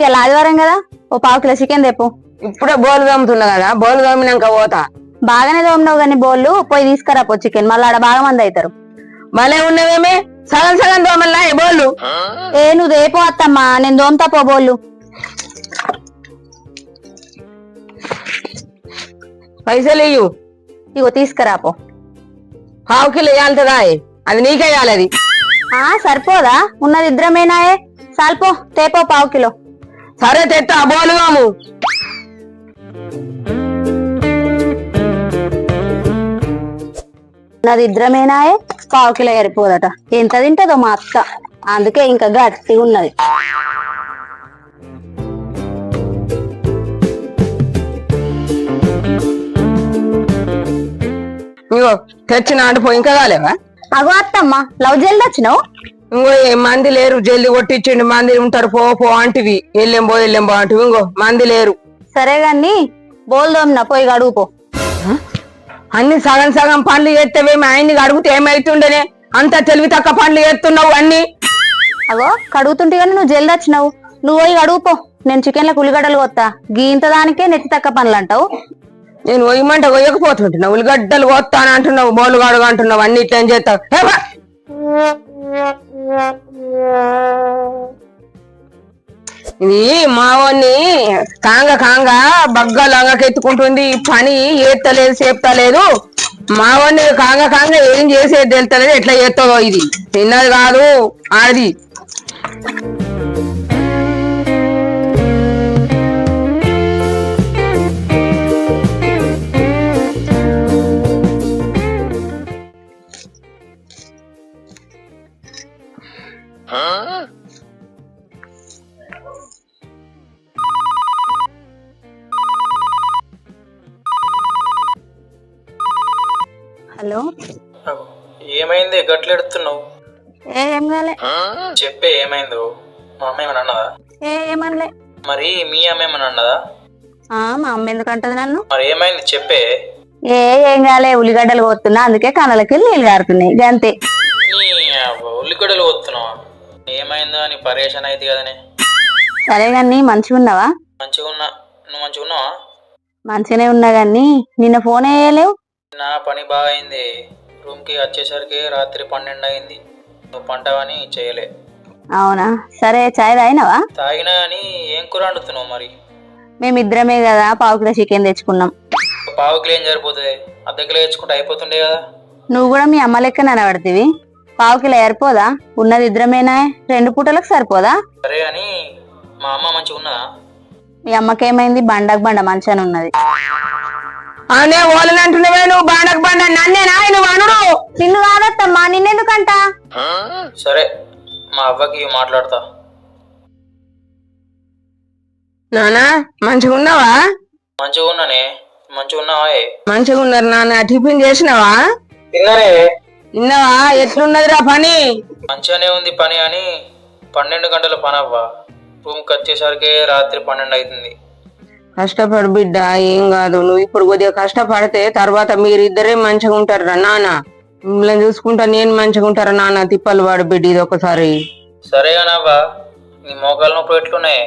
ఇలా ఆదివారం కదా, ఓ 1/2 కిలో చికెన్ తెప్పు. ఇప్పుడే బోలు తోముతున్నా కదా, బోలు తోమినాక పోతా. బాగానే తోమినావు కానీ బోళ్ళు పోయి తీసుకురా పో చికెన్, మళ్ళీ ఆడ బాగా మంది అవుతారు. మళ్ళీ ఉన్నవేమే సగం సగం తోమల్లా బోళ్ళు. నువ్వు రేపో అత్తమ్మా, నేను తోముతా పో బోళ్ళు. పైసలు ఇయ్యు. ఇగో తీసుకురా పో. 1/2 కిలో వేయాలంటదా? అది నీకేయాలి. అది సరిపోదా? ఉన్నది ఇద్దరమేనాయే, సాల్పో తేపో 1/2 కిలో. సరే తెత్తా, బోలు తోము. ఉన్నది ఇద్దరమేనాయే, 1/2 కిలో సరిపోదట. ఎంత తింటదో మా అత్త, అందుకే ఇంకా గట్టిగా ఉన్నది. ఇంకో తెచ్చిన పోయి ఇంకా కాలేవా? అగో అత్తమ్మ, లవ్ జల్ది వచ్చినావు. ఇంకో మంది లేరు, జల్ది కొట్టించండి. మంది ఉంటారు, పో అంటివి. వెళ్ళేం పో అంటివి. ఇంకో మంది లేరు. సరే గాని బోల్ దోమినా పోయి గడుగు పో. అన్ని సగం సగం పనులు చేస్తేవేమి? ఆయన్ని అడిగితే ఏమైతుండనే అంత తెలివి తక్కువ పనులు చేస్తున్నావు అన్ని. అగో కడుగుతుంటే గానీ నువ్వు జల్ది వచ్చినావు, నువ్వు పోయి గడుగు పో. నేను చికెన్లకు ఉల్లిగడ్డలు కొత్తా, గీంత దానికే నెత్తి తక్క పనులు అంటావు. నేను ఒయ్యమంటే ఒయ్యకపోతుంటున్నావు, ఉల్లిగడ్డలు కొత్తాను అంటున్నావు, బోలు గడుగు అంటున్నావు, అన్ని ఇట్లా చేస్తావు. ఇది మావోని కాంగ బగ్గలంగకెత్తుకుంటుంది. పని ఏత్తలేదు, చేస్తలేదు. మావోని కాంగ ఏం చేసేది తెలుస్తలేదు. ఎట్లా చేస్తావో ఇది తిన్నది కాదు అది. హలో, ఏమైంది గట్లెడుతున్నావు? ఏం కాలే. చెప్పే ఏమైందో. మా అమ్మ ఏమన్నా అన్నదా? ఏమనలే. మరి మీ అమ్మ ఏమన్నా అన్నదా? మా అమ్మ ఎందుకంటది నన్ను? మరి ఏమైంది చెప్పే. ఏం కాలే, ఉల్లిగడ్డలు కొత్తున్నా, అందుకే కళ్ళకి నీళ్ళు గారుతున్నాయి అంతే. ఉల్లిగడ్డలు కొత్తున్నావా? ఏమైందో అని పరేషాన్ అయితే కదనే. సరే గాని మంచిగా ఉన్నావా? మంచిగా ఉన్నా. నువ్వు మంచిగా ఉన్నావా? మంచిగానే ఉన్నా గాని నిన్న ఫోన్ వేయలేవు. నా పని బాగా అయింది. రూమ్కి వచ్చేసరికి రాత్రి 12 అయింది. నువ్వు పంటవని చేయలే. అవునా? సరే, చాయ్ తాగినావా? తాగినా అని ఏం కూర వండుతున్నావు మరి? మేమిద్దరమే కదా 1/2 కిలో చికెన్ తెచ్చుకున్నాం. 1/2 కిలో ఏం సరిపోతుంది? అర్ధ కిలో తెచ్చుకుంటే అయిపోతుండే కదా. నువ్వు కూడా మీ అమ్మ లెక్క నడబడితివి. 1/2 కిలో సరిపోదా? ఉన్నది ఇద్దరమేనా, 2 పూటలకు సరిపోదా? సరే అని మా అమ్మ మంచిగా ఉన్నదా? మీ అమ్మకేమైంది? బండకు బండ మంచిగానే ఉన్నది. అనే ఓలని అంటున్నావే నువ్వు, బండకు బండ నన్నేనా నువ్వు అనుడు? నిన్ను కాదత్తమ్మా, నిన్నెందుకంట? సరే మా అవ్వకి మాట్లాడతా. నానా మంచిగా ఉన్నావా? మంచిగా ఉన్నానే. మంచిగా ఉన్నావా? మంచిగా ఉన్నారు నాన్న. టిఫిన్ చేసినావా? తిన్నానే. తిన్నావా? ఎట్లున్నదిరా పని? మంచిగానే ఉంది పని అని 12 గంటల పని అవ్వ. రూమ్కి వచ్చేసరికి రాత్రి 12 అవుతుంది. కష్టపడు బిడ్డ, ఏం కాదు. నువ్వు ఇప్పుడు కొద్దిగా కష్టపడితే తర్వాత మీరిద్దరే మంచిగా ఉంటారా నాన్న. మిమ్మల్ని చూసుకుంటా నేను మంచిగా ఉంటారా నాన్న. తిప్పలు వాడు బిడ్డ ఇది ఒకసారి. సరే కానవ్వా, నీ మోకాలు నొప్పులు ఎట్లున్నాయి?